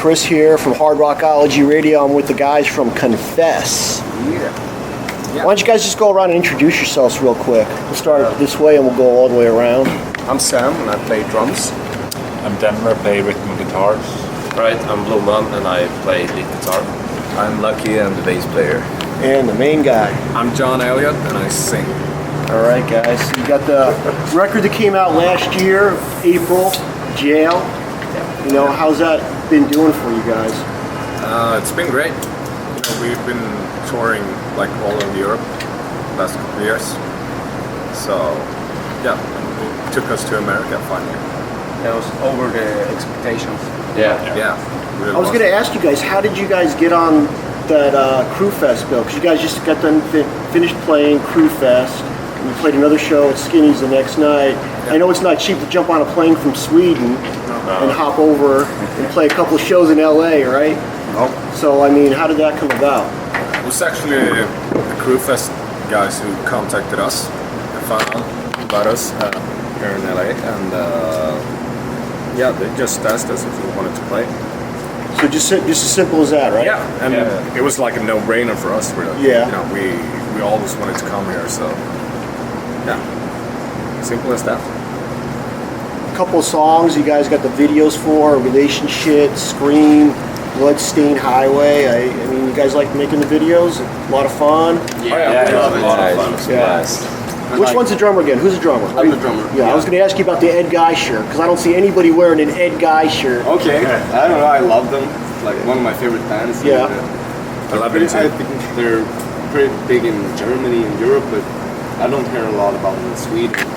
Chris here from Hard Rockology Radio. I'm with the guys from Confess. Yeah. Why don't you guys just go around and introduce yourselves real quick? We'll start this way and we'll go all the way around. I'm Sam and I play drums. I'm Denver, play rhythm and guitars. Right, I'm Blomman and I play lead guitar. I'm Lucky, I'm the bass player. And the main guy. I'm John Elliott and I sing. All right, guys. So you got the record that came out last year, April, Jail. You know, how's that been doing for you guys? It's been great. You know, we've been touring like all over Europe the last couple of years. So, yeah, it took us to America finally. That was over the expectations. Yeah. Really I was going to ask you guys, how did you guys get on that Crew Fest bill? Because you guys just got done finished playing Crew Fest. And you played another show at Skinny's the next night. I know it's not cheap to jump on a plane from Sweden and hop over and play a couple of shows in LA, right? Nope. So, I mean, how did that come about? It was actually the Crew Fest guys who contacted us and found out about us here in LA, and yeah, they just asked us if we wanted to play. So just as simple as that, right? Yeah, and it was like a no-brainer for us, really. Yeah. You know, we always wanted to come here, so yeah, simple as that. A couple of songs you guys got the videos for, Relationship, Scream, Bloodstained Highway. I mean, you guys like making the videos? A lot of fun? Yeah, it was a lot of fun. Yeah. Which one's the drummer again? Who's the drummer? I'm the drummer. Yeah, I was going to ask you about the Ed Guy shirt, because I don't see anybody wearing an Ed Guy shirt. Okay, I don't know, I love them. It's like one of my favorite bands. Yeah. I love it too. I think they're pretty big in Germany and Europe, but I don't hear a lot about them in Sweden. But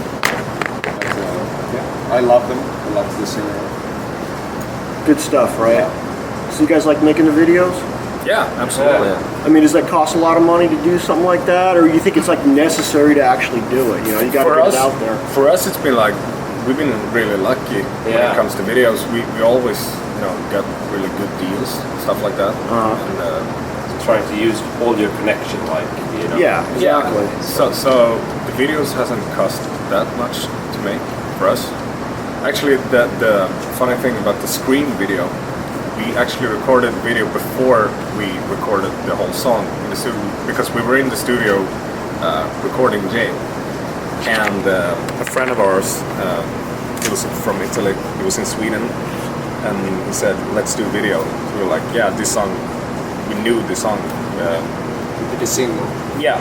yeah, I love them. I love the singer. Good stuff, right? Yeah. So you guys like making the videos? Yeah, absolutely. I mean, does that cost a lot of money to do something like that, or you think it's like necessary to actually do it? You know, you got to get it out there. For us, it's been like we've been really lucky when it comes to videos. We always get really good deals, stuff like that. And Trying to use all your connection, like, you know. Yeah, exactly. So the videos hasn't cost that much to make for us. Actually, the funny thing about the Scream video, we actually recorded the video before we recorded the whole song in the studio, because we were in the studio recording Jane, and a friend of ours, he was from Italy, he was in Sweden, and he said, let's do a video. So we were like, yeah, this song, we knew the song. With a single. Yeah,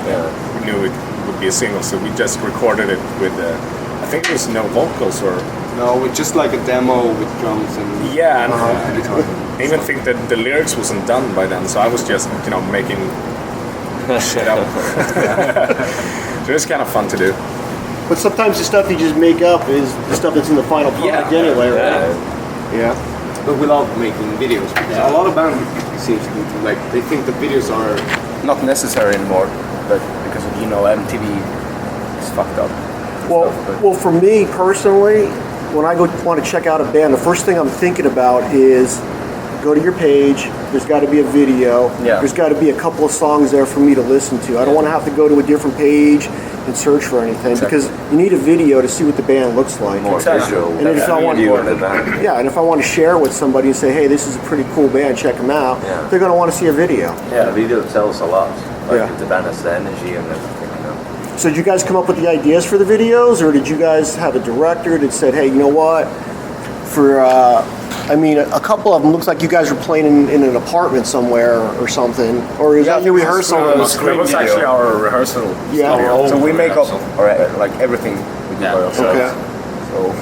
we knew it would be a single, so we just recorded it with, I think it was no vocals or... No, with just like a demo with drums and... Yeah, and I even think that the lyrics wasn't done by then, so I was just, making shit up. So it's kind of fun to do. But sometimes the stuff you just make up is the stuff that's in the final product anyway, right? Yeah. But we love making videos. A lot of bands seem to be like, they think the videos are not necessary anymore, but because of, MTV is fucked up. Well, for me personally, when I want to check out a band, the first thing I'm thinking about is go to your page. There's got to be a video. Yeah. There's got to be a couple of songs there for me to listen to. I don't want to have to go to a different page and search for anything, because you need a video to see what the band looks like. More visual. And then if I want and if I want to share with somebody and say, hey, this is a pretty cool band, check them out, they're going to want to see a video. Yeah, the video tells a lot. Like the band has the energy and everything. So did you guys come up with the ideas for the videos, or did you guys have a director that said, hey, you know what, for, a couple of them looks like you guys were playing in an apartment somewhere or something, or is that your rehearsal? That was actually our rehearsal. Yeah. So we make up like everything we do by ourselves. Okay. So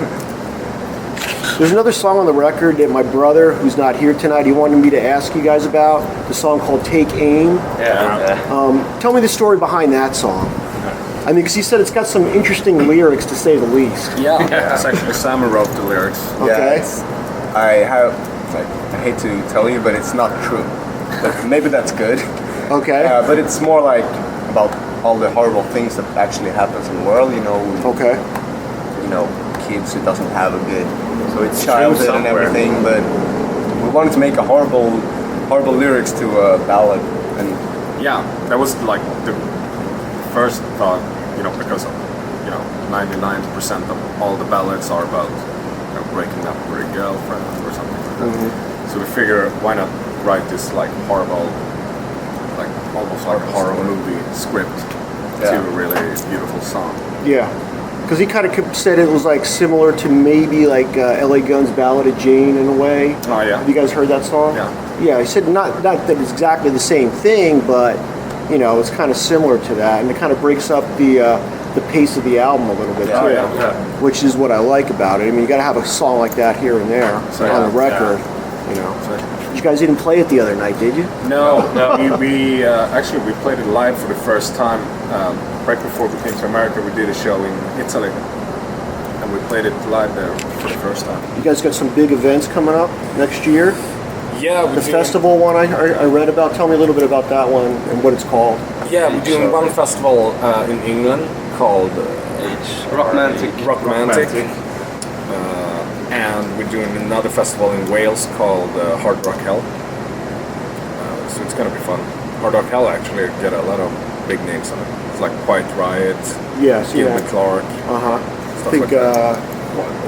There's another song on the record that my brother, who's not here tonight, he wanted me to ask you guys about, the song called Take Aim. Tell me the story behind that song. I mean, because he said it's got some interesting lyrics, to say the least. Yeah. It's actually Sam who wrote the lyrics. Okay. I hate to tell you, but it's not true. But maybe that's good. Okay. But it's more like about all the horrible things that actually happens in the world, Okay. Kids who doesn't have a good, so it's childhood and everything, but we wanted to make a horrible lyrics to a ballad, and that was like the first thought, because 99% of all the ballads are about breaking up with a girlfriend or something like that. So we figure, why not write this like horrible, like almost like a horror movie script to a really beautiful song. Yeah. Because he kind of said it was like similar to maybe like LA Guns' Ballad of Jane in a way. Oh yeah. Have you guys heard that song? Yeah. Yeah, he said not that it's exactly the same thing, but you know, it's kind of similar to that, and it kind of breaks up the pace of the album a little bit too, which is what I like about it. I mean, you got to have a song like that here and there on the record. You know. You guys didn't play it the other night, did you? No. we actually we played it live for the first time right before we came to America. We did a show in Italy, and we played it live there for the first time. You guys got some big events coming up next year. Yeah, The festival one I read about. Tell me a little bit about that one and what it's called. Yeah, we're doing one festival in England called Rockmantic. And we're doing another festival in Wales called Hard Rockology. So it's gonna be fun. Hard Rockology actually get a lot of big names on it. It's like Quiet Riot, Yes, Gilbert Clark. I Stuff think like that.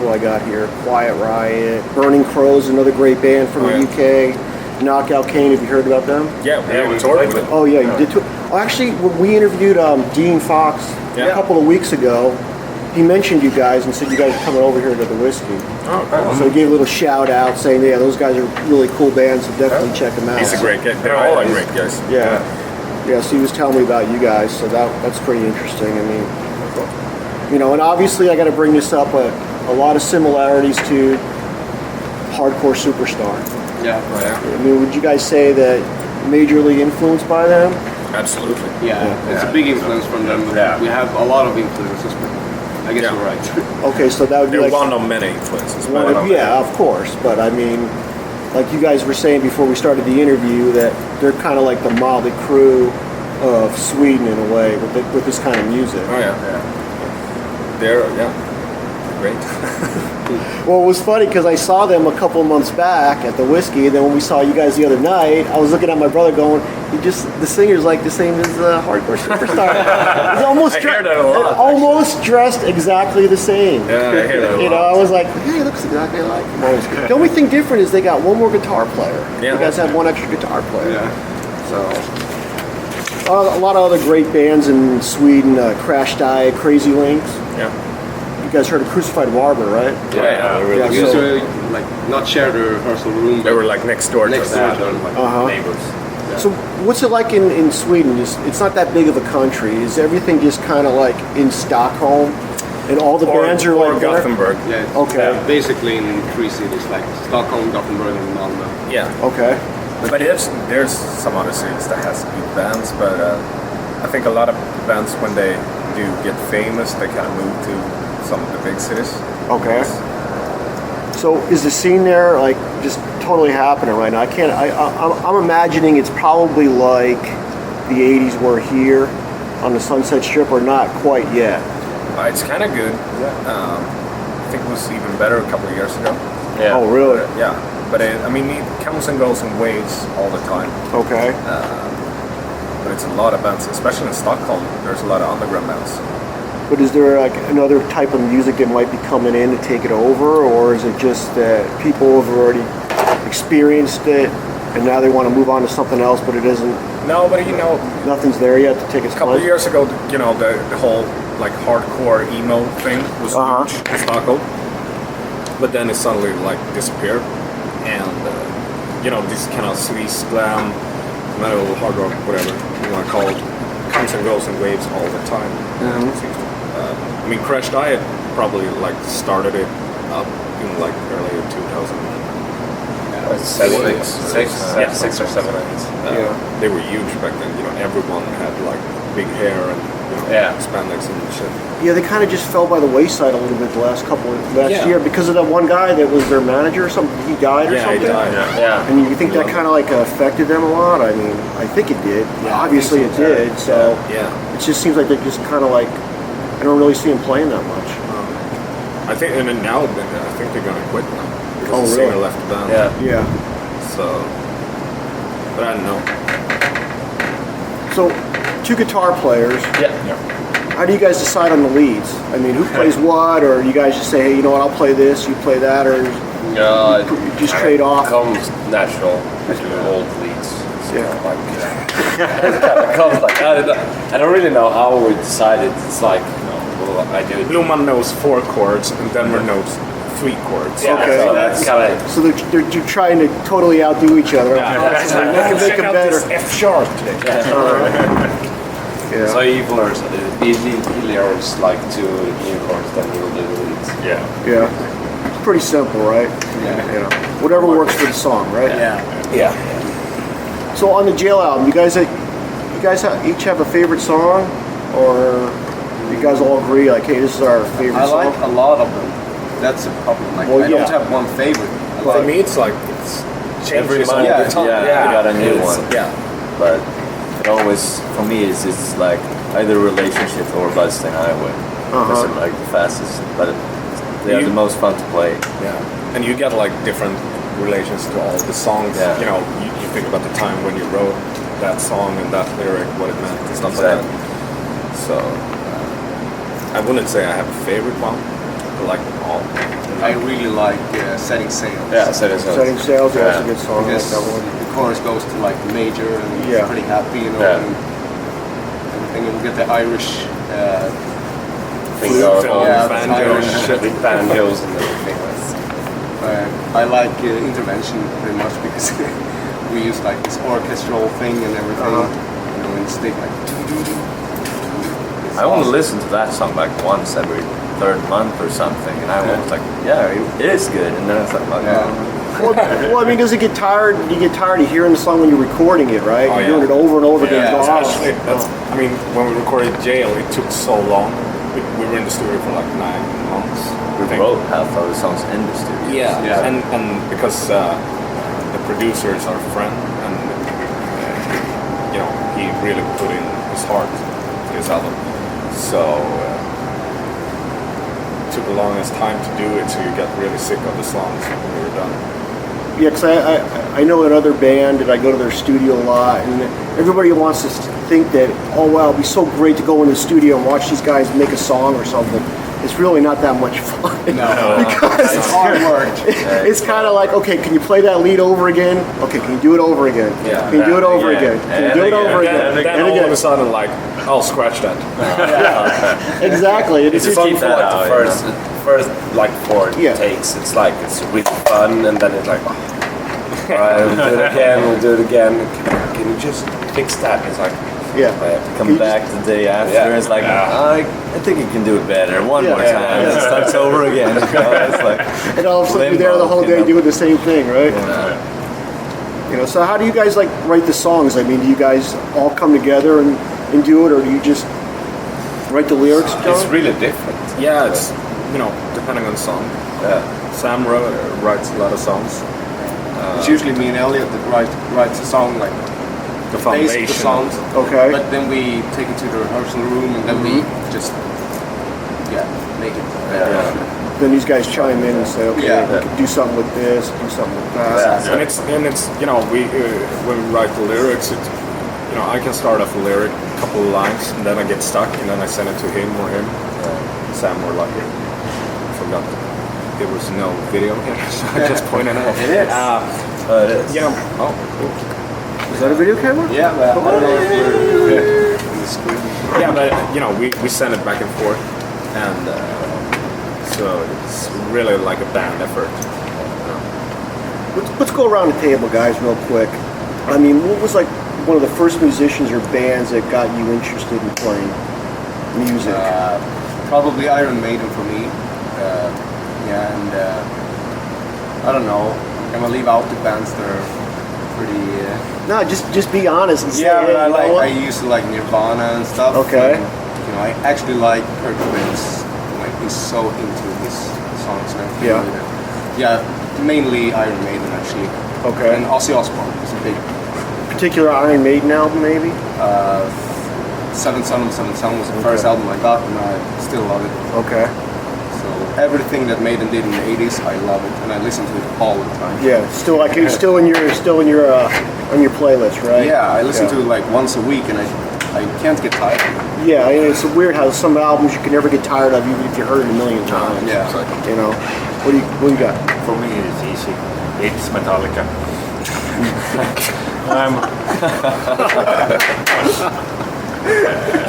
what I got here: Quiet Riot, Burning Crows, another great band from the UK. Knockout Kane. Have you heard about them? Yeah, we toured with them. Oh yeah, you did too. Oh, actually, when we interviewed Dean Fox a couple of weeks ago, he mentioned you guys and said you guys are coming over here to the Whiskey. Oh, cool. So he gave a little shout out saying, yeah, those guys are really cool bands, so definitely check them out. He's a great guy. They're all great guys. Yeah, so he was telling me about you guys, so that's pretty interesting. I mean, you know, and obviously I got to bring this up, a lot of similarities to Hardcore Superstar. Yeah. I mean, would you guys say that majorly influenced by them? Absolutely. Yeah, it's a big influence from them. Yeah. We have a lot of influences, but I guess you're right. Okay, so that would be They're like one of many influences. of course. But I mean, like you guys were saying before we started the interview, that they're kind of like the Motley Crue of Sweden in a way with this kind of music. Oh yeah. They're great. Well, it was funny because I saw them a couple of months back at the Whiskey, and then when we saw you guys the other night, I was looking at my brother going, the singer's like the same as Hardcore Superstar. He's almost, I hear that a lot, almost dressed exactly the same. Yeah, I hear that a lot. You know, I was like, hey, he looks exactly like him. The only thing different is they got one more guitar player. Yeah. You guys have one extra guitar player. Yeah. So, a lot of other great bands in Sweden, Crash Diet, Crazy Links. Yeah. You guys heard of Crucified Barber, right? Yeah, We Yeah, used so- to like not share the rehearsal room. They were like next door to next us. door to them, like neighbors. So what's it like in Sweden? It's not that big of a country. Is everything just kind of like in Stockholm? And all the bands are like there? Gothenburg. Yeah. Okay. Basically in 3 cities like Stockholm, Gothenburg, and Malmö. Yeah. Okay. But there's some other cities that has good bands, but I think a lot of bands, when they do get famous, they kind of move to some of the big cities. Okay. So is the scene there like just totally happening right now? I'm imagining it's probably like the 80s were here on the Sunset Strip, or not quite yet. It's kind of good. I think it was even better a couple of years ago. Yeah. Oh, really? Yeah. But it comes and goes in waves all the time. Okay. But it's a lot of bands, especially in Stockholm. There's a lot of underground bands. But is there like another type of music that might be coming in to take it over, or is it just that people have already experienced it and now they want to move on to something else, but it isn't? No, but Nothing's there yet to take its a couple of place? years ago, the whole like hardcore emo thing was huge in Stockholm. But then it suddenly like disappeared, and this kind of sleaze, glam, metal, hard rock, whatever you want to call it, comes and goes in waves all the time. Crash Diet probably like started it up in like early 2000. Six or seven. They were huge back then. Everyone had like big hair and spandex and shit. Yeah, they kind of just fell by the wayside a little bit the last year because of that one guy that was their manager or something. He died or something. He died. Yeah. And you think that kind of like affected them a lot? I mean, I think it did. Yeah, obviously it did. So it just seems like they just kind of like, I don't really see them playing that much. I think, and then now I think they're gonna quit now because the really? singer left the band. Yeah. So, but I don't know. So, 2 guitar players. Yeah. How do you guys decide on the leads? I mean, who plays what, or you guys just say, hey, you know what, I'll play this, you play that, or Yeah, just trade off? comes natural to old leads. So Yeah. like, it kind of comes like I don't really know how we decided. It's like, well, I do it. Blue Man knows 4 chords, and Denver knows 3 chords. Yeah, Okay. so that's kind of. So they're trying to totally outdo each other. So they can make them better. F sharp. Yeah. So he learns like 2 new chords, then he'll do the leads. Yeah. Yeah. It's pretty simple, right? Yeah. Whatever works for the song, right? Yeah. So on the Jail album, you guys each have a favorite song, or you guys all agree like, hey, this is our favorite I song? like a lot of them. That's a problem. Like, Well, I yeah. don't have one favorite. For me, it's like Every changes all month, the time. yeah, you got a new It's- one. Yeah. But it always, for me, it's like either relationship or Bloodstained Highway. Because I'm like the fastest, but they are the most fun to play. Yeah, and you get like different relations to all the songs. Yeah. You know, you think about the time when you wrote that song and that lyric, what it meant, and stuff like that. So I wouldn't say I have a favorite one. I like them all. I really like Setting Sail. Yeah, Setting Sail. Setting Sails, yeah, that's a Yeah. good song. I like Because that one. the chorus goes to like major and Yeah. it's pretty happy, you know. Yeah. And everything, and we get the Irish Thing Flute going and on. yeah, banjo Irish. and shit. Big banjos and everything. I like Intervention pretty much because we use like this orchestral thing and everything. You know, and stick like. I only listen to that song like once every 3rd month or something, and I was like, yeah, it is good. And then I was like, Well, I mean, does it get tired? Do you get tired of hearing the song when you're recording it, right? Oh, You're yeah. doing it over and over again. Yeah, It's like, Especially, I mean, when we recorded Jail, it took so long. We were in the studio for like 9 months. we I think. wrote half of the songs in the studio. Yeah, and because the producer is our friend, and you know, he really put in his heart to his album. So it took the longest time to do it, so you got really sick of the songs when we were done. Yeah, because I know another band that I go to their studio a lot, and everybody wants to think that, oh wow, it'd be so great to go in the studio and watch these guys make a song or something. It's really not that much fun. No, because it's hard work. it's kind of like, okay, can you play that lead over again? Okay, can you do it over again? Yeah. Can you do it over Yeah. again? Can you do it And over again. again? Then And all of a again. sudden, like, I'll scratch that. Exactly. It's Just just keep that Like out, the first like 4 Yeah. takes, it's like it's really fun, and then it's like, alright, we'll do it again, we'll do it again. Can you just fix that? It's like, yeah. Come You back the day after, Yeah. it's like, I think you can do it better. One Yeah. more time. Yeah. It starts over again. It's like, And all of a sudden you're there the whole day doing the same thing, right? You know. So how do you guys like write the songs? I mean, do you guys all come together and do it, or do you just write the lyrics? it's John? really different. Yeah, it's, you know, depending on the song. Sam writes a lot of songs. It's usually me and Elliot that writes a song like The base of the foundation. songs. Okay. But then we take it to the rehearsal room and then we just make it. Then these guys chime in and say, okay, Yeah. we can do something with this, do something with that. And it's you know, we when we write the lyrics, it's, you know, I can start off a lyric, a couple of lines, and then I get stuck, and then I send it to him or him. Sam or lucky. Forgot there was no video here, so I just pointed out. It is. it is. You know, Is that a video camera? Yeah, but I don't know if we're on the screen. yeah, but you know, we send it back and forth, and so it's really like a band effort. Let's go around the table, guys, real quick. I mean, what was like one of the first musicians or bands that got you interested in playing music? Probably Iron Maiden for me. And I don't know. I'm gonna leave out the bands that are pretty. No, just be honest and say, Yeah, but hey, you know I what? used to like Nirvana and stuff. Okay. And, you know, I actually like Kurt Cobain's. Like he's so into his songs. And Yeah. Yeah, mainly Iron Maiden actually. Okay. And Ozzy Osbourne is a big. Particular Iron Maiden album, maybe? Seven Son of Seven Son was the first album I got, and I still love it. Okay. So everything that Maiden did in the '80s, I love it, and I listen to it all the time. Yeah, still like it's still in your on your playlist, right? Yeah, I listen Yeah. to it like once a week, and I can't get tired of it. Yeah, and it's weird how some albums you can never get tired of, even if you heard it a million times. Yeah. You know, what do you got? For me, it's easy. It's Metallica.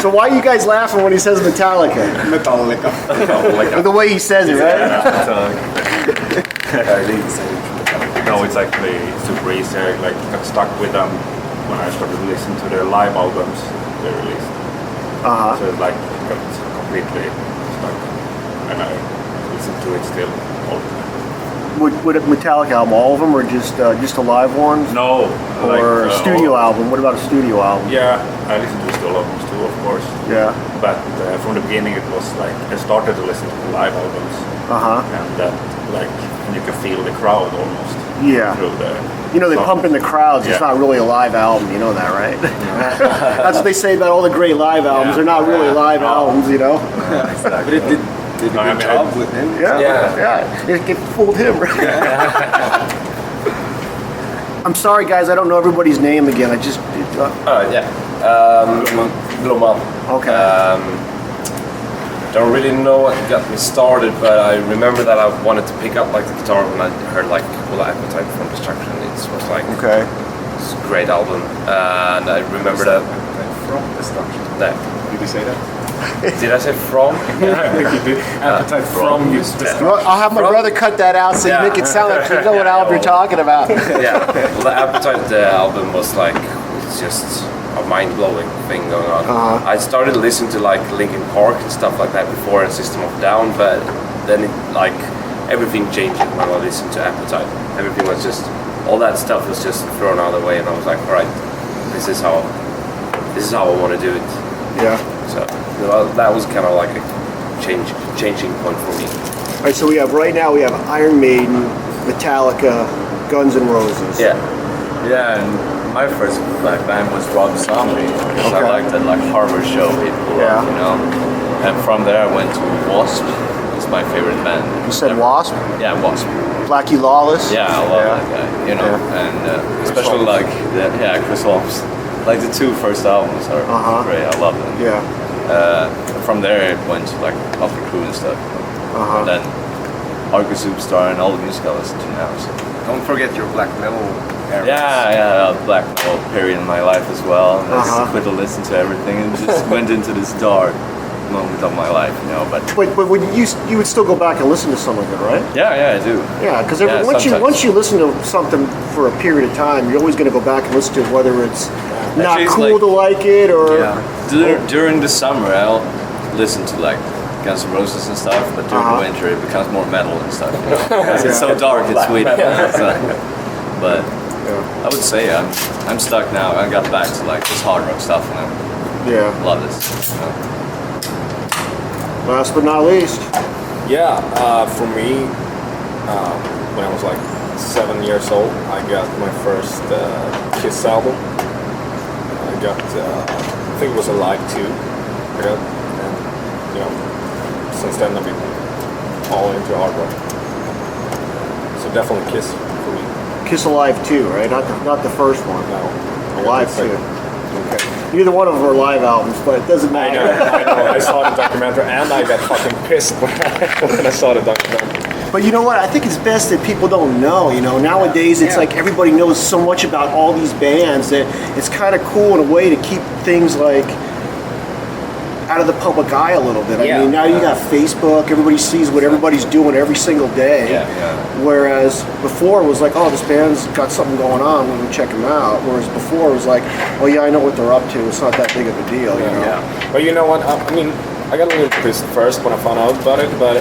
So why are you guys laughing when he says Metallica? Metallica. The way he says it, right? No, it's actually super easy. I like got stuck with them when I started listening to their live albums they released. So it's like got completely stuck, and I listen to it still all the time. Would a Metallica album, all of them, or just the live ones? No, Or a studio album? What about a studio album? Yeah, I listen to still albums too, of course. Yeah. But from the beginning, it was like I started to listen to the live albums, and that like you can feel the crowd almost. Yeah. Through the You know, they song. pump in the crowds. It's Yeah. not really a live album. You know that, right? That's what they say about all the great live albums. Yeah. They're not really live albums, you know? But it did a No, I good mean, job with him. Yeah. It fooled him, right? I'm sorry, guys. I don't know everybody's name again. I just... Blomman. Okay. Don't really know what got me started, but I remember that I wanted to pick up like the guitar when I heard like Full Appetite from Destruction. It was like Okay. it's a great album, and I remember that. From Destruction. That Did you say that? did I say from? Yeah, I think you did. Appetite from you. Well, I'll have my brother cut that out so you make it sound like you know what album you're talking about. Yeah, well, the Appetite album was like it's just a mind-blowing thing going on. I started listening to like Linkin Park and stuff like that before, and System of a Down, but then it like everything changed when I listened to Appetite. Everything was just all that stuff was just thrown out of the way, and I was like, all right, this is how I want to do it. Yeah. So you know, that was kind of like a changing point for me. All right, so we have Iron Maiden, Metallica, Guns N' Roses. Yeah. Yeah, and my first black band was Rob Zombie, because I Okay. liked that like Harvard show people, Yeah. you know. And from there I went to Wasp. It's my favorite band. You said Wasp? Yeah, Wasp. Blackie Lawless? Yeah, I love that guy, you know. And especially like Chris Holmes. Like the two first albums are great. I love them. Yeah. From there it went to like Public Crew and stuff. And then Arca Superstar and all the music I listen to now. So. Don't forget your black metal era. Yeah, black metal period in my life as well. And I just quit to listen to everything and just went into this dark moment of my life, you know. But would you would still go back and listen to some of it, right? yeah, I do. Yeah, because sometimes. once you listen to something for a period of time, you're always going to go back and listen to it, whether it's not Actually, it's cool like- to like it or. During the summer, I'll listen to like Guns N' Roses and stuff, but during the winter it becomes more metal and stuff. You know? 'Cause it's so dark in Sweden. But I would say I'm stuck now. I got back to like this hard rock stuff, and I love this. You know? Last but not least. Yeah, for me, when I was like 7 years old, I got my first Kiss album. I got, I think it was Alive 2. I got, and you know, since then I've been all into hard rock. So definitely Kiss for me. Kiss Alive 2, right? Not the first one. No, Alive 2. Okay. Neither one of them are live albums, but it doesn't I matter. know. I saw the documentary and I got fucking pissed when I saw the documentary. But you know what? I think it's best that people don't know. You know, nowadays it's like everybody knows so much about all these bands that it's kind of cool in a way to keep things like out of the public eye a little bit. I mean, now you got Facebook. Everybody sees what everybody's doing every single day. Whereas before it was like, oh, this band's got something going on. We're gonna check them out. Whereas before it was like, oh yeah, I know what they're up to. It's not that big of a deal. You know? But you know what? I mean, I got a little pissed first when I found out about it, but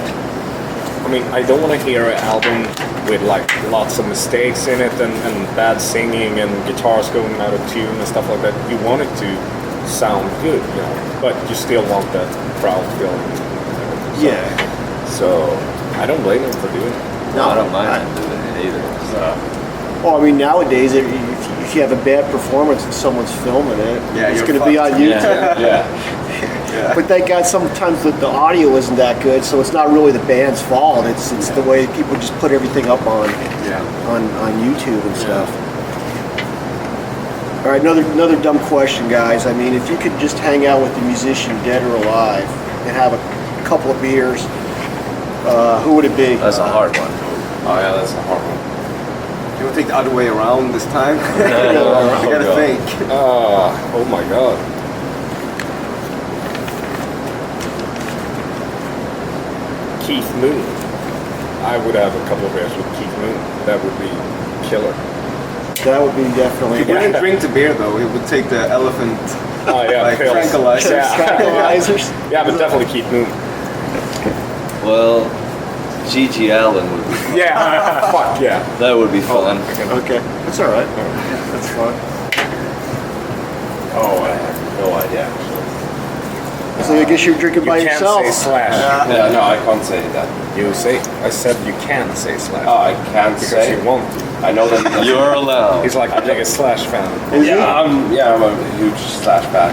I mean, I don't want to hear an album with like lots of mistakes in it and bad singing and guitars going out of tune and stuff like that. You want it to sound good, you know, but you still want that crowd feeling. So I don't blame him for doing it. No, I don't mind doing it either. So. Well, I mean, nowadays, if you have a bad performance and someone's filming it, it's going to be on YouTube. But thank God sometimes the audio isn't that good, so it's not really the band's fault. It's the way people just put everything up on YouTube and stuff. All right, another dumb question, guys. I mean, if you could just hang out with the musician, dead or alive, and have a couple of beers, who would it be? That's a hard one. Oh yeah, that's take the other way around this time. I gotta think. Oh my god. Keith Moon. I would have a couple of beers with Keith Moon. That would be killer. That would be definitely. He wouldn't drink the beer though. He would take the elephant Oh yeah, like pills. tranquilizers. Yeah. Tranquilizers. Yeah, but definitely Keith Moon. Well, G.G. Allen would be. Yeah, fuck yeah. That would be fun. Okay, that's all right. That's fun. Oh, I have no idea. So I guess you're drinking by You can't yourself. say Slash. Yeah, no, I can't say that. You say. I said you can't say Slash. Oh, I can't because say. you won't. I know that he doesn't. You're allowed. He's like the biggest Slash fan. Is he? I'm a huge Slash fan.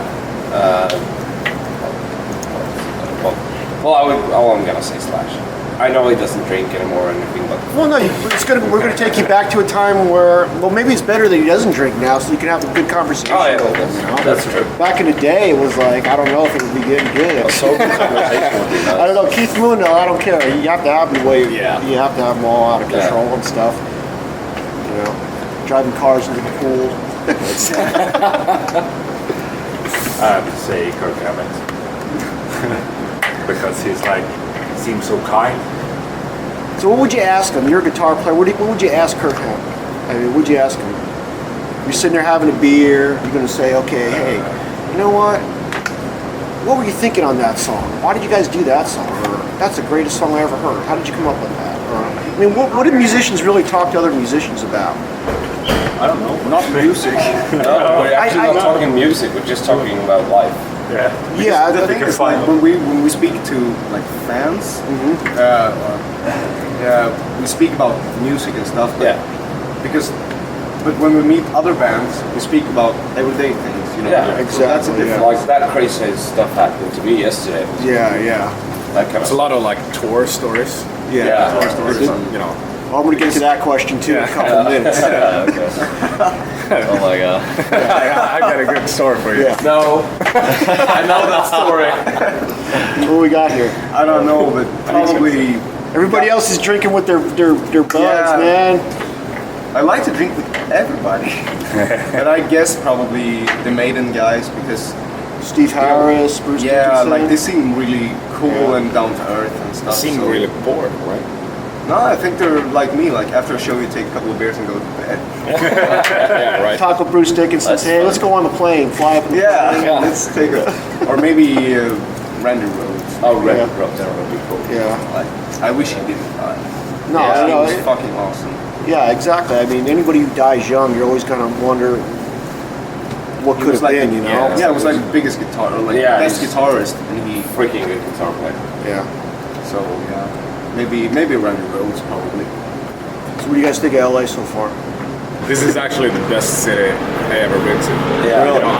I'm gonna say Slash. I know he doesn't drink anymore or anything, but Well, no, we're gonna take you back to a time where, well, maybe it's better that he doesn't drink now, so you can have a good conversation. oh yeah, with him, you know? that's true. Back in the day, it was like, I don't know if it would be getting good. So good conversation would be nice. I don't know, Keith Moon, though, I don't care. You have to have them the way, Yeah. you have to have them all out of Yeah. control and stuff. You know, driving cars into the pool. I have to say Kirk Hammett. Because he's like, seems so kind. So what would you ask him? You're a guitar player. What would you ask Kirk Hammett? I mean, what would you ask him? You're sitting there having a beer. You're going to say, okay, hey, you know what were you thinking on that song? Why did you guys do that song? Or that's the greatest song I ever heard. How did you come up with that? Or, I mean, what do musicians really talk to other musicians about? I don't know. Not music. No, we're actually I- not talking music. We're just talking about life. Yeah. Yeah, The thing is, like when we speak to like fans, we speak about music and stuff. But But when we meet other bands, we speak about everyday things. You know. Yeah, exactly, So that's a yeah. different. Like that crazy stuff happened to me yesterday. Yeah. That kind of It's a lot of like tour stories. Yeah. Tour stories. You know. Well, I'm going to get to that question too in a couple of minutes. Yeah, okay. Oh my god. I got a good story for you. Yeah. No, I know that story. What we got here? I don't know, but probably. Everybody else is drinking with their buds, Yeah. man. I like to drink with everybody, but I guess probably the Maiden guys because Steve Harris, Bruce yeah, Dickinson. like they seem really cool and down to earth and You stuff. seem so- really bored, right? No, I think they're like me. Like after a show, you take a couple of beers and go to bed. Yeah, right. Talk with Bruce Dickinson. That's Say, hey, let's go on the plane, fly up in the plane. Yeah, let's take a or maybe Randy Rhoads. Oh, Red Yeah. Cross, that would be cool. Yeah. Like, I wish he didn't die. No, yeah, no, he was fucking awesome. yeah, exactly. I mean, anybody who dies young, you're always gonna wonder what He could was have like, been, you know? yeah, it was like the biggest guitar, like Yeah, best he's- guitarist, and he. Freaking good guitar player. Yeah. So yeah, maybe Randy Rhoads probably. So what do you guys think of LA so far? This is actually the best city I ever been to. Yeah. You know,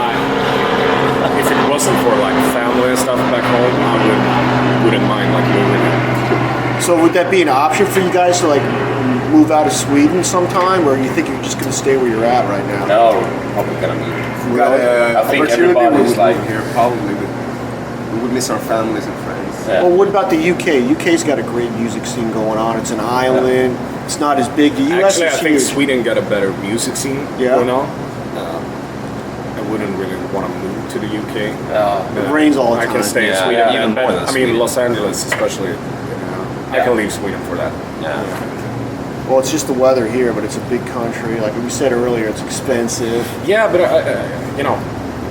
if it wasn't for like family and stuff back home, I wouldn't mind like moving here. So would that be an option for you guys to like move out of Sweden sometime, or you think you're just gonna stay where you're at right now? No, we're probably gonna move. We got I think opportunity, we everybody's would like- move here probably, but we would miss our families and friends. Yeah. Well, what about the UK? UK's got a great music scene going on. It's an island. It's not as big. The US Actually, I is think huge. Sweden got a better music scene Yeah. going on. I wouldn't really want to move to the UK. It rains all the I time. can stay in Yeah, Sweden. even more than I mean, Sweden. Los Angeles especially. I can leave Sweden for that. Yeah. Well, it's just the weather here, but it's a big country. Like we said earlier, it's expensive. Yeah, but you know,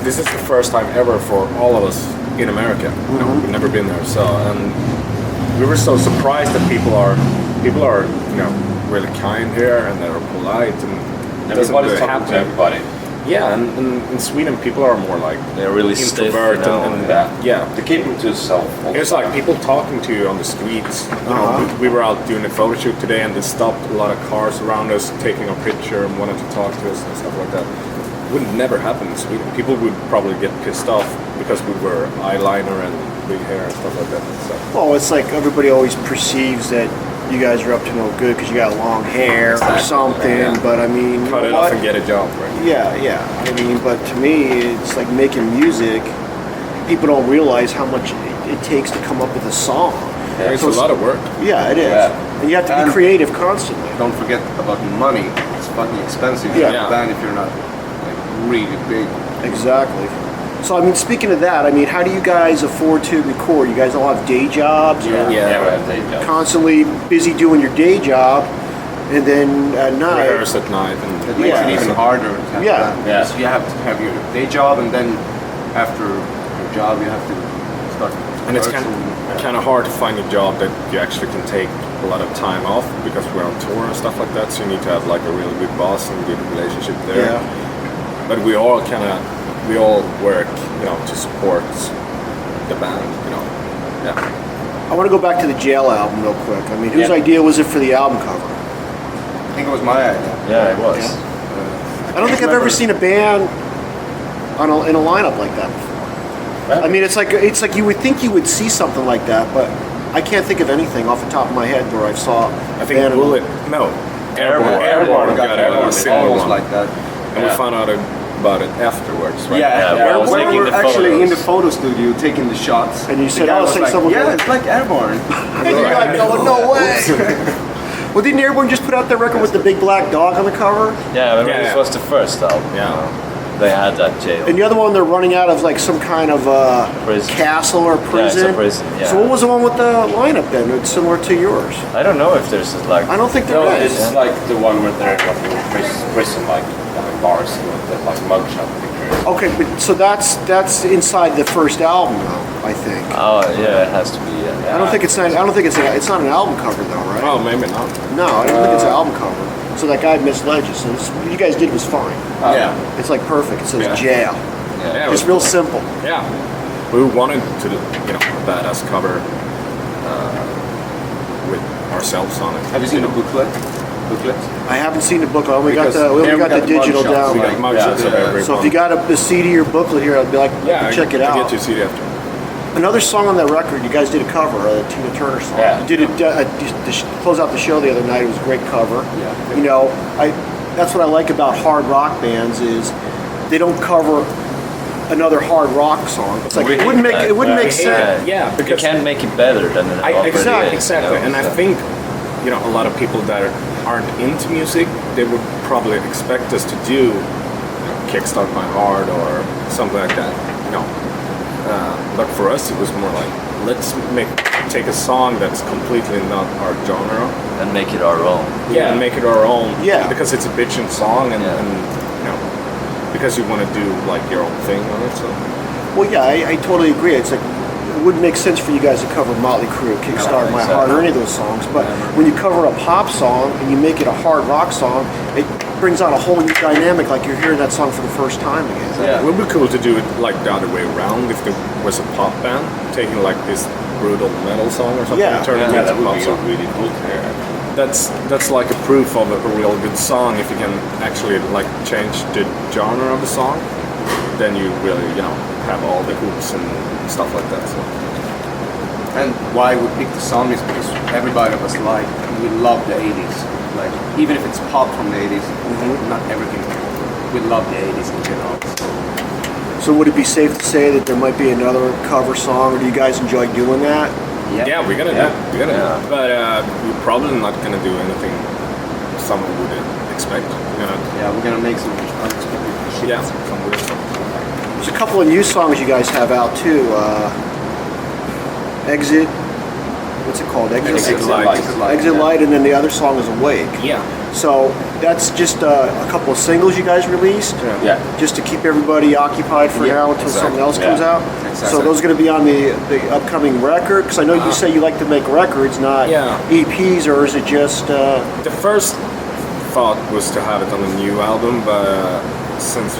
this is the first time ever for all of us in America. You know, we've never been there, so and we were so surprised that people are you know really kind here and they're polite and it doesn't Everybody's really talking to happen. everybody. Yeah, and in Sweden people are more like They're really stiff, introvert you know, and Yeah, to keep him to himself. all the It's time. like people talking to you on the streets. You know, we were out doing a photo shoot today, and they stopped a lot of cars around us, taking a picture and wanted to talk to us and stuff like that. Would never happen in Sweden. People would probably get pissed off because we wear eyeliner and big hair and stuff like that. So. Well, it's like everybody always perceives that you guys are up to no good because you got long hair or something. Yeah. But I mean, Cut it what? off and get a job, right? Yeah. I mean, but to me, it's like making music. People don't realize how much it takes to come up with a song. It's So a lot of work. Yeah, it is. Yeah. And you have to be creative constantly. Don't forget about the money. It's fucking expensive to Yeah. have a band if you're not like really big. Exactly. So, I mean, speaking of that, I mean, how do you guys afford to record? You guys all have day jobs? Or Yeah, we have day jobs. constantly busy doing your day job, and then at night... Rehearse at night and It makes Yeah. it even harder to have Yeah. a band. Because you have to have your day job, and then after your job, you have to start. And it's rehearsing. kind of hard to find a job that you actually can take a lot of time off because we're on tour and stuff like that. So you need to have like a really good boss and good relationship there. Yeah. But we all work, you know, to support the band, you know. Yeah. I want to go back to the Jail album real quick. I mean, whose Yeah. idea was it for the album cover? I think it was my idea. Yeah, it was. I don't think I've ever seen a band in a lineup like that before. I mean, it's like you would think you would see something like that, but I can't think of anything off the top of my head where I saw I think Bullet, no, Airborne got a similar almost one. like that. And we found out about it afterwards, right? Yeah, I was when we taking were the actually in the photos. photo studio taking the shots. And you the said, guy "Oh, was say like, someone yeah, goes-" it's like Airborne. And you're like, no way. Well, didn't Airborne just put out their record with the big black dog on the cover? Yeah, I remember Yeah. this was the first album. Yeah. They had that jail. And the other one, they're running out of like some kind of Prison. castle or prison. it's a prison, yeah. So what was the one with the lineup then? It's similar to yours. I don't know if there's like. I don't think there No, is. it's like the one where they're like in prison, like behind bars with the like mugshot pictures. Okay, but so that's inside the first album though, I think. Oh yeah, it has to be. I don't think it's not an album cover though, right? Oh, maybe not. No, I don't think it's an album cover. So that guy misled you. So what you guys did was fine. Yeah. It's like perfect. It says Yeah. jail. Yeah, It's real simple. Yeah. We wanted to do, you know, a badass cover with ourselves on it. Have you seen the booklet? I haven't seen the book. I only Because got the we digital mugshots. down. We got mugshots of every So if you got a CD or booklet here, I'd be like, yeah, check it I'll out. get you a CD after. Another song on that record, you guys did a cover, a Tina Turner song. Yeah. You did it to close out the show the other night. It was a great cover. Yeah. You know, that's what I like about hard rock bands is they don't cover another hard rock song. It's like We it wouldn't hate make that. it wouldn't Yeah. make sense. Yeah, You because can't make it better than it already is. exactly. you know, And I so. think, you know, a lot of people that aren't into music, they would probably expect us to do, you know, Kickstart My Heart or something like that. You know, but for us, it was more like let's take a song that's completely not our genre. and make it our own. Yeah, and make it our own. Yeah. Because it's a bitchin' song, and, Yeah. and you know, because you want to do like your own thing on it. So Well, yeah, I totally agree. It's like it wouldn't make sense for you guys to cover Motley Crue, Kickstart My Heart, or any of those songs. But when you cover a pop song and you make it a hard rock song, it brings out a whole new dynamic. Like you're hearing that song for the first time again. it would be cool to do it like the other way around if there was a pop band taking like this brutal metal song or something Yeah. and turning it Yeah, into that a would pop be song. really cool to hear. That's like a proof of a real good song. If you can actually like change the genre of the song, then you really, you know, have all the hoops and stuff like that. So And why we picked the song is because everybody was like, we love the 80s. Like, even if it's pop from the 80s, not everything. We love the 80s in general. So would it be safe to say that there might be another cover song, or do you guys enjoy doing that? yeah, we're gonna do it. We're gonna do it. But we're probably not gonna do anything someone would expect. We're gonna, We're gonna make some unexpected shit. yeah, some weird stuff. There's a couple of new songs you guys have out too. Exit. What's it called? Exit Light. Exit Light, and then the other song is Awake. Yeah. So that's just a couple of singles you guys released. Yeah. Just to keep everybody occupied for now until something else comes out. Exactly. So those are going to be on the upcoming record. Because I know you say you like to make records, not Yeah. EPs, or is it just? The first thought was to have it on a new album, but since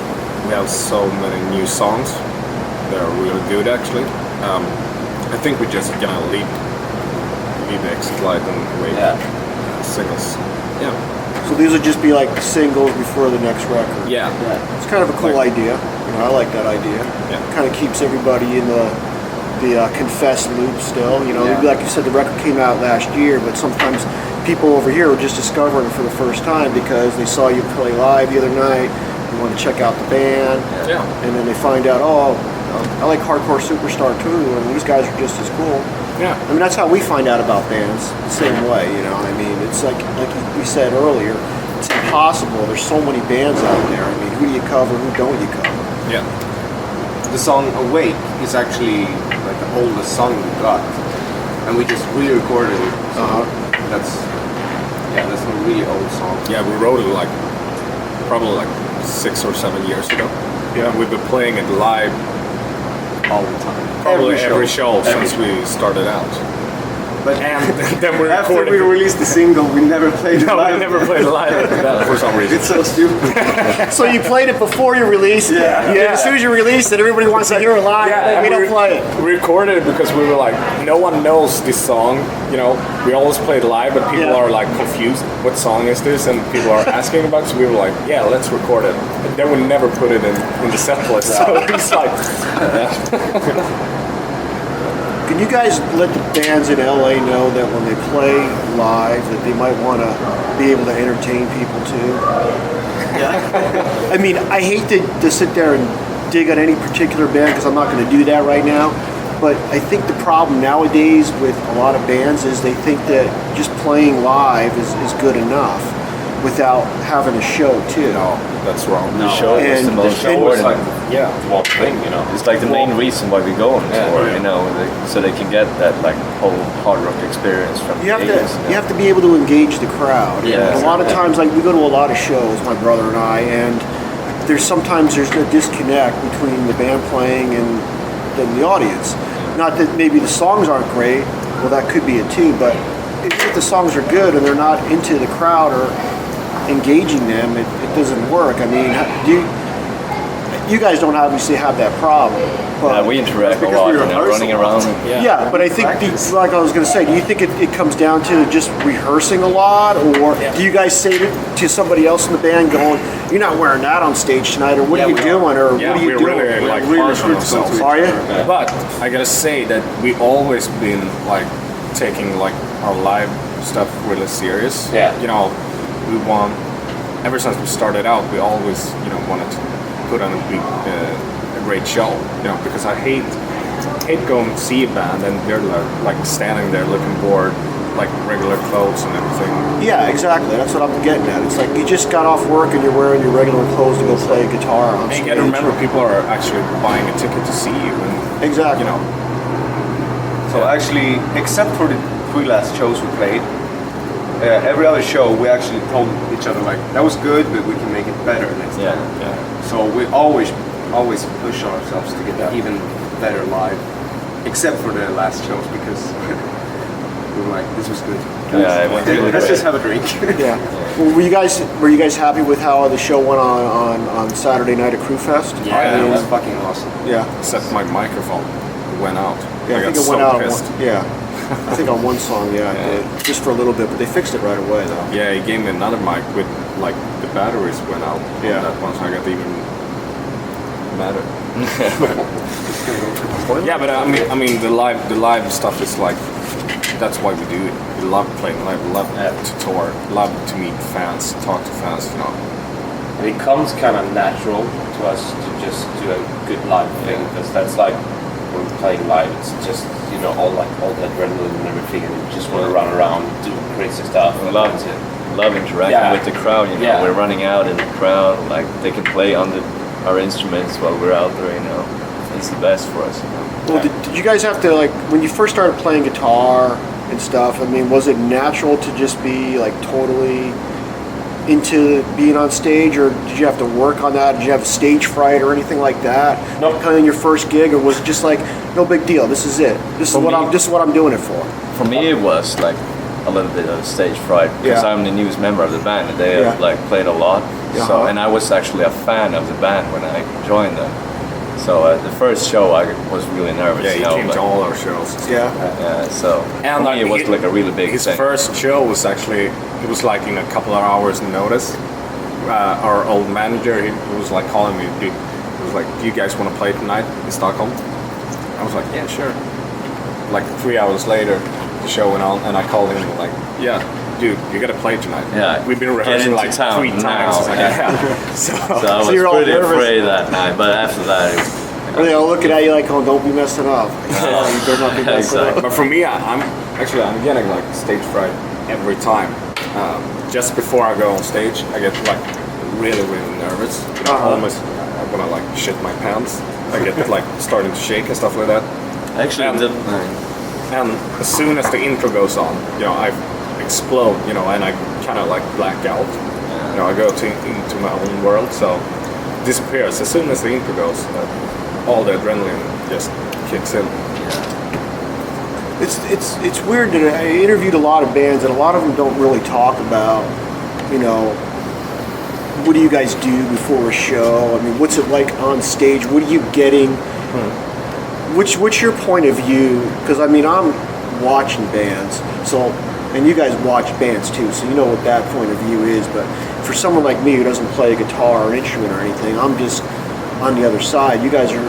we have so many new songs, they're really good actually. I think we're just gonna leave the Exit Light and Wait singles. Yeah. So these would just be like singles before the next record. Yeah. It's kind of a cool Like- idea. You know, I like that idea. Yeah. Kind of keeps everybody in the confess loop still. You know, Yeah. like you said, the record came out last year, but sometimes people over here are just discovering it for the first time because they saw you play live the other night. They want to check out the band, Yeah. and then they find out, oh, I like Hardcore Superstar too, and these guys are just as cool. Yeah. I mean, that's how we find out about bands, the same way, you know. I mean, it's like we said earlier, it's impossible. There's so many bands out there. I mean, who do you cover, who don't you cover? Yeah. The song Awake is actually like the oldest song we got, and we just re-recorded it. So that's a really old song. Yeah, we wrote it like probably like 6 or 7 years ago. Yeah, and we've been playing it live All the time. probably every show since we started out. But And then we after recorded. we released the single, we never played it No, live. we never played live after that for some reason. It's so stupid. So you played it before you released it. Yeah. And as soon as you release it, everybody wants to hear it live. Yeah, we and don't play it. We recorded it because we were like, no one knows this song. You know, we always play it live, but people Yeah. are like confused. What song is this? And people are asking about it. So we were like, yeah, let's record it. And then we never put it in the set list. So it's like, Can you guys let the bands in LA know that when they play live that they might want to be able to entertain people too? Yeah. I mean, I hate to sit there and dig on any particular band because I'm not going to do that right now. But I think the problem nowadays with a lot of bands is they think that just playing live is good enough without having a show too. no, that's wrong. The show was And the most the show was important Yeah. one thing, you know. It's like the main reason why we go on tour, you know, so they can get that like whole hard rock experience from You have the to 80s, you have to be able to engage the crowd. Yeah. And a lot of times, like we go to a lot of shows, my brother and I, and sometimes there's a disconnect between the band playing and the audience. Not that maybe the songs aren't great, well that could be it too, but if the songs are good and they're not into the crowd or engaging them, it doesn't work. I mean, you guys don't obviously have that problem. But we interact a because lot, we you know, rehearse running a lot. around. yeah, but I think, like I was going to say, do you think it comes down to just rehearsing a lot, or do you guys say to somebody else in the band, going, "You're not wearing that on stage tonight," or "What are you doing?" or Yeah, "What are you we're doing?" really like really harsh on critical ourselves. to Are you? But I gotta say that we always been like taking like our live stuff really serious. Yeah. You know, we want ever since we started out, we always wanted to put on a great show. You know, because I hate going to see a band and they're like standing there looking bored, like regular clothes and everything. Yeah, exactly. That's what I'm getting at. It's like you just got off work and you're wearing your regular clothes to go play guitar on And stage. you gotta remember, people are actually buying a ticket to see you, and Exactly. you know. So actually, except for the 3 last shows we played, every other show we actually told each other like, that was good, but we can make it better next time. Yeah. So we always push ourselves to get even better live, except for the last shows because we were like, this was good. Yeah, it was really Let's great. just have a drink. Yeah. Well, were you guys happy with how the show went on Saturday night at Crew Fest? Yeah, it was fucking awesome. Yeah. Except my microphone went out. Yeah, I got think it so went out on pissed. one. Yeah. I think on one song, yeah, it did. Just for a little bit, but they fixed it right away though. Yeah, he gave me another mic with like the batteries went out. Yeah. On that one, so I got even madder. Yeah, but I mean, the live stuff is like, that's why we do it. We love playing live, love to tour, love to meet fans, talk to fans, you know. And it comes kind of natural to us to just do a good live thing, because that's like when we're playing live, it's just all the adrenaline and everything, and you just want to run around, do crazy stuff. I love interacting with the crowd, you know. Yeah. We're running out in the crowd, like they can play on our instruments while we're out there, you know. It's the best for us, you know. Well, did you guys have to, like, when you first started playing guitar and stuff, I mean, was it natural to just be like totally into being on stage, or did you have to work on that? Did you have stage fright or anything like that? Nope. Kind of your first gig, or was it just like, no big deal, this is it, this is what I'm doing it for? For me, it was like a little bit of stage fright because Yeah. I'm the newest member of the band, and they have Yeah. like played a lot. So, Uh-huh. and I was actually a fan of the band when I joined them. So the first show I was really nervous. Yeah, he you know, came but- to all our shows. Yeah. So for me, it was like a really big His thing. first show was actually, it was like in a couple of hours notice. Our old manager, he was like calling me, he was like, do you guys want to play tonight in Stockholm? I was like, yeah, sure. Like 3 hours later, the show went on, and I called him like, yeah, dude, you gotta play tonight. Yeah, we've been get rehearsing into like town 3 times. now. It's like, yeah. So I was you're all pretty nervous. afraid that night, but after that, Or they all looking at you like, oh, don't be messing up. You better not be messing up. But for me, I'm getting like stage fright every time. Just before I go on stage, I get like really nervous. You know, almost I want to like shit my pants. I get like starting to shake and stuff like that. Actually, And as soon as the intro goes on, you know, I explode, you know, and I kind of like black out. You know, I go into my own world, so it disappears. As soon as the intro goes, all the adrenaline just kicks in. It's weird that I interviewed a lot of bands, and a lot of them don't really talk about, you know, what do you guys do before a show? I mean, what's it like on stage? What are you getting? What's your point of view? Because I mean, I'm watching bands, so, and you guys watch bands too, so you know what that point of view is. But for someone like me who doesn't play a guitar or instrument or anything, I'm just on the other side. You guys you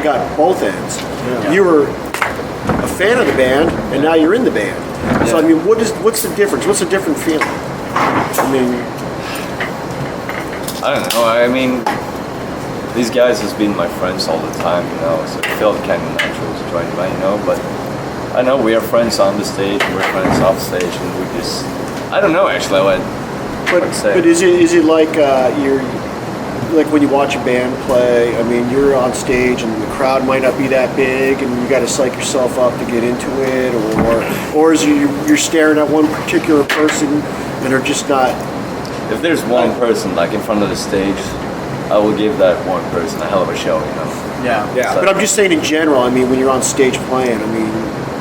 got both ends. Yeah. You were a fan of the band, and now you're in the band. So I mean, what's the difference? What's a different feeling? I mean, I don't know. I mean, these guys has been my friends all the time, you know, so it felt kind of natural to join them, you know, but I know we are friends on the stage, we're friends off stage, and we just, I don't know actually what I'd say. But is it like you're, like when you watch a band play, I mean, you're on stage and the crowd might not be that big and you got to psych yourself up to get into it, or is you're staring at one particular person and they're just not... If there's one person like in front of the stage, I will give that one person a hell of a show, you know. Yeah. But I'm just saying in general, I mean, when you're on stage playing, I mean,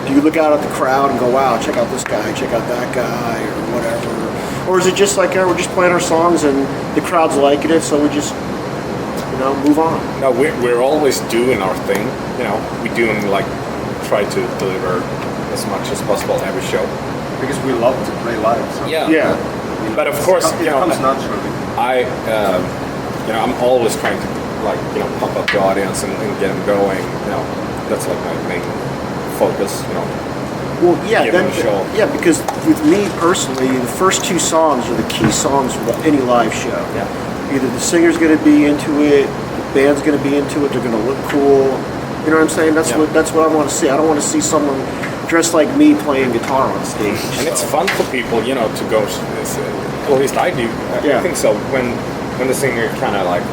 do you look out at the crowd and go, wow, check out this guy, check out that guy, or whatever? Or is it just like, we're just playing our songs and the crowd's liking it, so we just, you know, move on? No, we're always doing our thing, you know. We try to deliver as much as possible every show. Because we love to play live. So. Yeah. But of course, it comes naturally. I'm always trying to pump up the audience and get them going. You know, that's like my main focus. You know. Well, yeah, give them a show. Yeah, because with me personally, the first two songs are the key songs for any live show. Yeah. Either the singer's going to be into it, the band's going to be into it, they're going to look cool. You know what I'm saying? That's what I want to see. I don't want to see someone dressed like me playing guitar on stage. And it's fun for people, you know, to go. At least I do. I think so. When the singer kind of like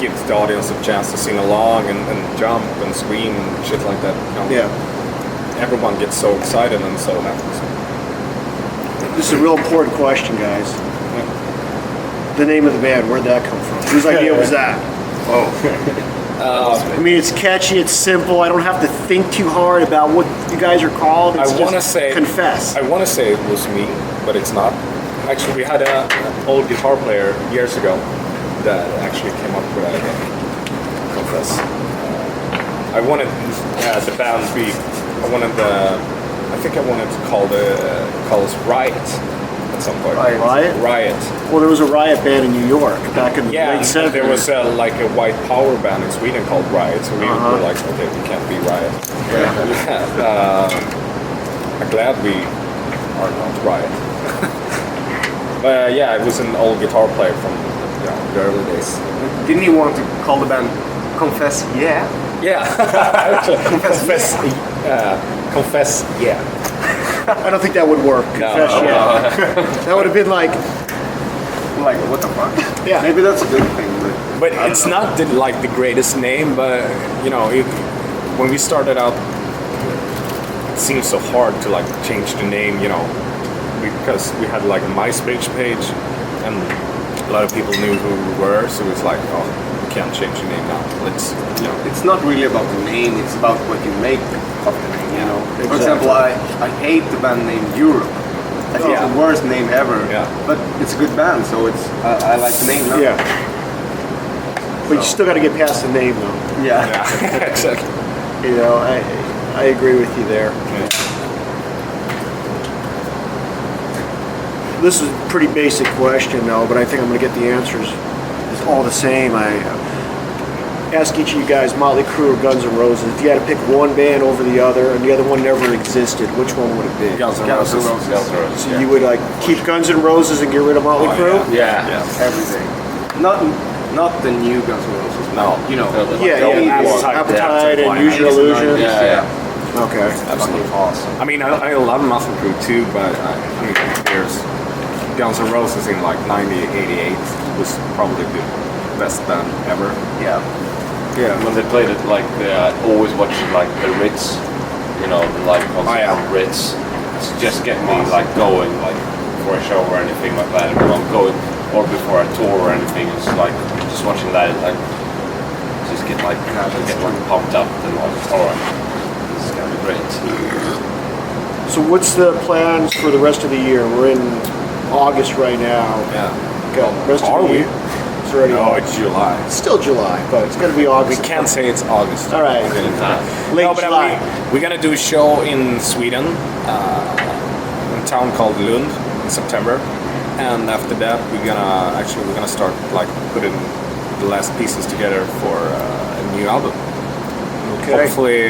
gives the audience a chance to sing along and jump and scream and shit like that. You know, everyone gets so excited and so happy. This is a real important question, guys. The name of the band, where'd that come from? Whose idea was that? I mean, it's catchy, it's simple. I don't have to think too hard about what you guys are called. It's Confess. I want to say it was me, but it's not. Actually, we had an old guitar player years ago that actually came up with Confess. I wanted the band to be. I think I wanted to call us Riot at some point. Riot? Riot. Well, there was a Riot band in New York back in the late 70s. There was a white power band in Sweden called Riot, so we were like, okay, we can't be Riot. I'm glad we are not Riot. But it was an old guitar player from the early days. Didn't you want to call the band Confess Yeah? Yeah, confess. Yeah. I don't think that would work. Confess, that would have been like what the fuck? Yeah. Maybe that's a good thing. But it's not the greatest name. But you know, when we started out, it seemed so hard to change the name. You know, because we had a MySpace page, and a lot of people knew who we were. So it's like, oh, we can't change the name now. It's not really about the name. It's about what you make of the name. You know. Exactly. For example, I hate the band name Europe. I think it's the worst name ever. Yeah. But it's a good band, so it's I like the name now. Yeah. But you still got to get past the name, though. Yeah. Exactly. You know, I agree with you there. Yeah. This is a pretty basic question, though, but I think I'm going to get the answers. It's all the same. I ask each of you guys, Motley Crue or Guns N' Roses, if you had to pick one band over the other and the other one never existed, which one would it be? Guns N' Roses. So you would keep Guns N' Roses and get rid of Motley Crue? Yeah. Everything. Not Not the new Guns N' Roses. No. You know. Yeah, Appetite and Use Your Illusion. Yeah. Okay. Absolutely. Awesome. I mean, I love Motley Crue too, but I mean, there's Guns N' Roses in like 1988 was probably the best band ever. Yeah. Yeah. When they played it, like I always watched like the Ritz, you know, the live concert from Ritz. It's just get me like going, like before a show or anything like that. If I'm going or before a tour or anything, it's like just watching that, like just get like pumped up and like, all right, this is gonna be great. So what's the plans for the rest of the year? We're in August right now. Yeah. Got rest Are of the we? year. It's already No, August. it's July. It's still July, but it's gonna be We August. can't say it's August. All right. Late No, but July. we're gonna do a show in Sweden, in a town called Lund in September, and after that we're gonna start like putting the last pieces together for a new album. Okay. Hopefully,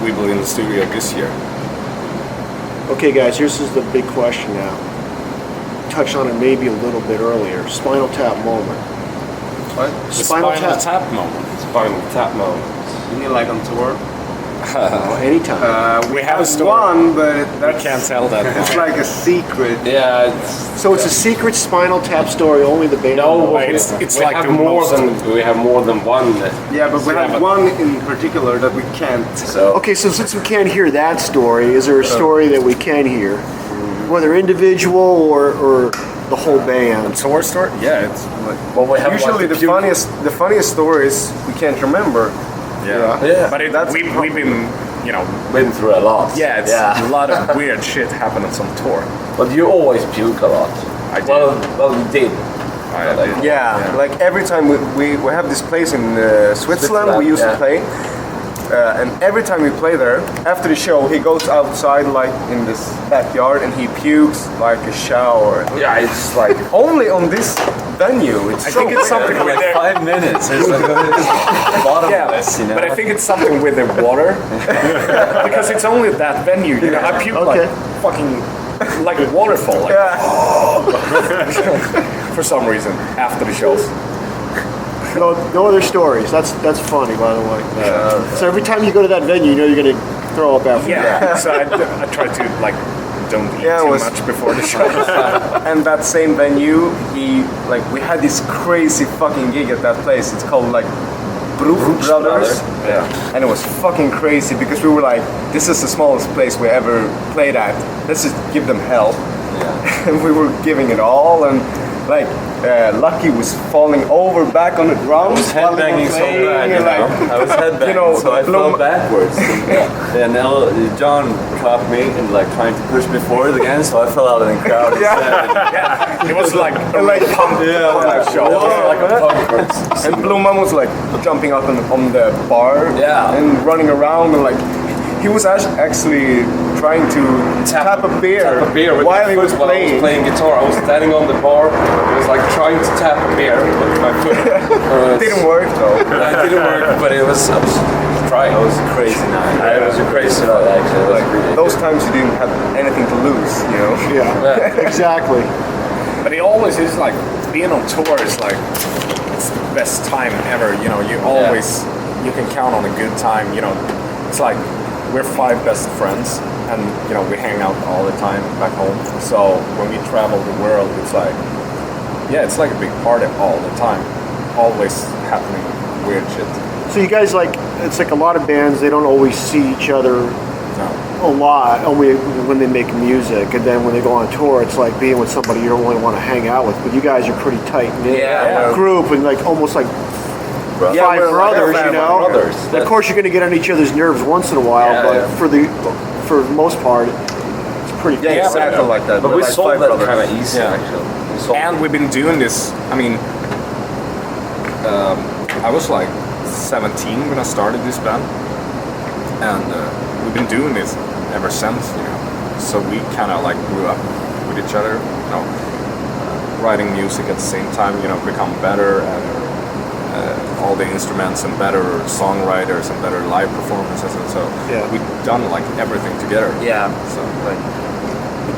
we will in the studio this year. Okay, guys, here's the big question now. Touched on it maybe a little bit earlier. Spinal Tap moment. What? The Spinal Tap. moment. Spinal Tap moment. You mean like on tour? Anytime. We have a story. one, but We that's can't tell that. it's like a secret. Yeah, it's So it's a secret Spinal Tap story. Only the band. no. knows. it's we like have the more most- than we have more than one. Yeah, but we Yeah, have but- one in particular that we can't. So Okay, so since we can't hear that story, is there a story that we can hear, whether individual or the whole band? Tour story? Yeah, it's well, we have Usually like, the funniest stories we can't remember. Yeah. But we've been, you know, been through a lot. yeah, it's a lot of weird shit happening on tour. But you always puke a lot. I did. Well, you did. Yeah, like every time we have this place in Switzerland we used to play, and every time we play there, after the show he goes outside like in this backyard and he pukes like a shower. Yeah, it's like Only on this venue. It's I think it's something with Like the 5 minutes. It's like bottomless, you know. but I think it's something with the water because it's only that venue. You know, I puke Okay. like fucking like a waterfall, like, for some reason after the shows. No other stories. That's funny, by the way. So every time you go to that venue, you know you're gonna throw up after. Yeah, so I try to like don't eat Yeah, it too was- much before the show. And that same venue, we had this crazy fucking gig at that place. It's called like Bruch Brothers. Yeah. And it was fucking crazy because we were like, this is the smallest place we ever played at. Let's just give them hell. And we were giving it all, and like Lucky was falling over back on the drums. I was headbanging so bad, you know. I was headbanging, You know, so I fell backwards. And John caught me and like trying to push me forward again, so I fell out in the crowd instead. It was like a like pump show. It was like a punk. And Blue Mom was like jumping up on the bar Yeah. and running around and like he was actually trying to tap a beer, with while he my was foot while I was playing. playing guitar. I was standing on the bar. I was like trying to tap a beer with my foot. It didn't work though. It didn't work, but I was trying. It was a crazy night. It was a crazy night actually. It was Like really those times you didn't have anything to lose, you know. Yeah, exactly. But it always is like being on tour is like it's the best time ever. You know, you always you can count on a good time. You know, it's like we're 5 best friends, and you know we hang out all the time back home. So when we travel the world, it's like it's like a big party all the time. Always happening weird shit. So you guys like it's like a lot of bands. They don't always see each other No. a lot. Only when they make music, and then when they go on tour, it's like being with somebody you don't really want to hang out with. But you guys are pretty tight knit Yeah. group, and like almost like Yeah, 5 we're like brothers, five you know. brothers. Of course, you're going to get on each other's nerves once in a while, Yeah, but yeah. for the most part, it's pretty. Yeah, exactly like that. But We're we like solved 5 that brothers. kind of easy actually. We solved And we've been doing this. I mean, I was like 17 when I started this band, and we've been doing this ever since. You know, so we kind of like grew up with each other. You know, writing music at the same time. You know, become better at all the instruments and better songwriters and better live performances, and so we've done like everything together. Yeah. So Like,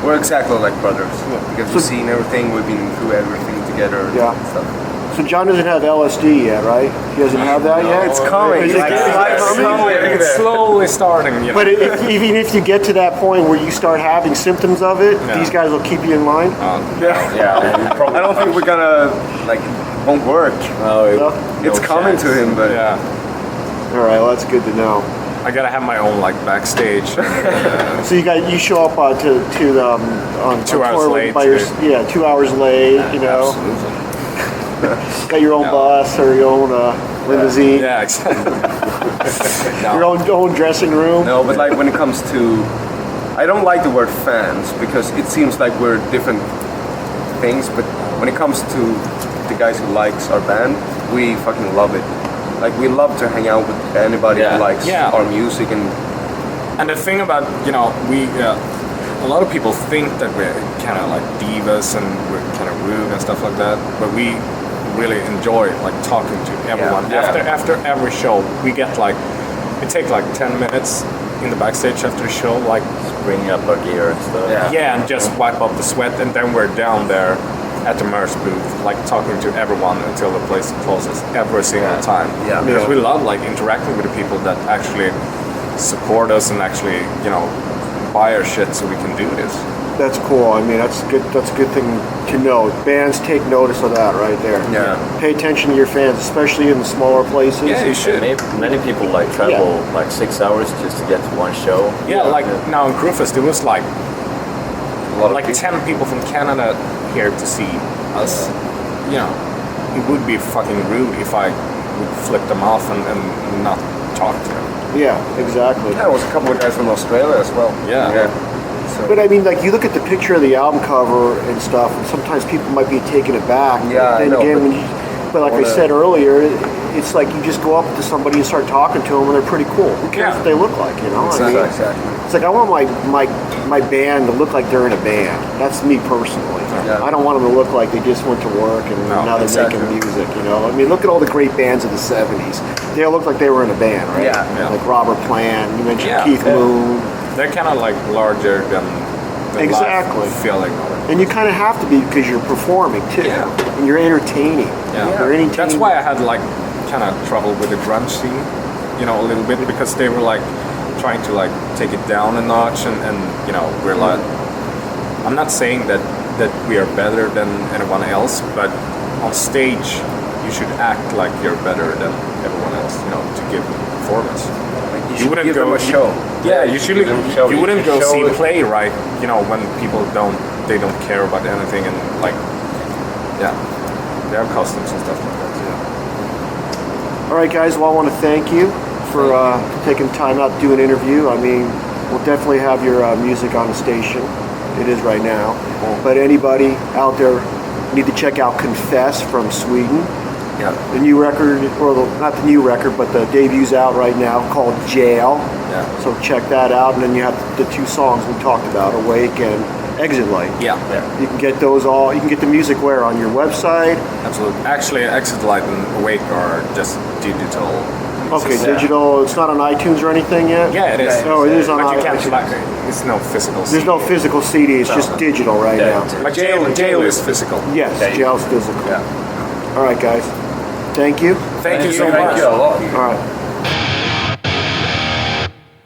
we're exactly like brothers because we've seen everything, we've been through everything together Yeah. and stuff. So John doesn't have LSD yet, right? He doesn't have that yet? It's coming. Is it coming? It's slowly starting. You know. But even if you get to that point where you start having symptoms of it, these guys will keep you in line? I don't think we're gonna, like, won't work. It's coming to him, but... Yeah. All right, well, that's good to know. I gotta have my own like backstage. So you show up on 2 hours late. 2 hours late. You know, Absolutely. got your own bus or your own limousine. Yeah, exactly. Your own dressing room. No, but like when it comes to... I don't like the word fans because it seems like we're different things, but when it comes to the guys who likes our band, we fucking love it. Like we love to hang out with anybody who likes our music And the thing about, you know, we a lot of people think that we're kind of like divas and we're kind of rude and stuff like that, but we really enjoy like talking to everyone. After every show, we get like, it takes like 10 minutes in the backstage after the show, like Bringing up our gear and stuff. and just wipe up the sweat, and then we're down there at the merch booth, like talking to everyone until the place closes every single time. Because we love like interacting with the people that actually support us and actually, you know, buy our shit so we can do this. That's cool. I mean, that's good. That's a good thing to know. Bands take notice of that right there. Yeah. Pay attention to your fans, especially in the smaller places. Yeah, you should. Many people like travel like 6 hours just to get to one show. Yeah, like now in Crewfest, there was like A lot of like people. 10 people from Canada here to see us. You know, it would be fucking rude if I would flip them off and not talk to them. Yeah, exactly. Yeah, there was a couple of guys from Australia as well. Yeah. So, But I mean, like you look at the picture of the album cover and stuff, and sometimes people might be taken aback. Yeah, I know, Again, but like I said earlier, it's like you just go up to somebody and start talking to them, and they're pretty cool. Who cares what they look like? You know, I mean, exactly. it's like I want my band to look like they're in a band. That's me personally. Yeah. I don't want them to look like they just went to work and now they're making music. You know, I mean, look at all the great bands of the '70s. They all look like they were in a band, right? Yeah. Like Robert Plant. You mentioned Yeah. Keith Moon. They're kind of like larger than Exactly. life feeling of it. And you kind of have to be because you're performing too, Yeah. and you're entertaining. Yeah. You're entertaining. That's why I had like kind of trouble with the grunge scene, you know, a little bit, because they were like trying to like take it down a notch, and you know, we're like, I'm not saying that we are better than anyone else, but on stage you should act like you're better than everyone else, you know, to give performance. You wouldn't give them a show. Yeah, you should. show. You wouldn't go Show see it. play, right? You know, when people don't care about anything, and like, yeah, they have costumes and stuff like that. Yeah. All right, guys. Well, I want to thank you for taking time out to do an interview. I mean, we'll definitely have your music on the station. It is right now. But anybody out there need to check out Confess from Sweden. Yeah. The new record, or not the new record, but the debut's out right now called Jail. Yeah. So check that out, and then you have the two songs we talked about, Awake and Exit Light. Yeah. You can get those all. You can get the music where on your website. Absolutely. Actually, Exit Light and Awake are just digital. Okay, digital. It's not on iTunes or anything yet. Yeah, it is. No, it is on But you can't iTunes. like, it's no physical. There's no physical CD. It's just digital right now. Like jail is physical. Yes, Jail's physical. Yeah. All right, guys. Thank you. Thank you so much. Thank you a lot. All right.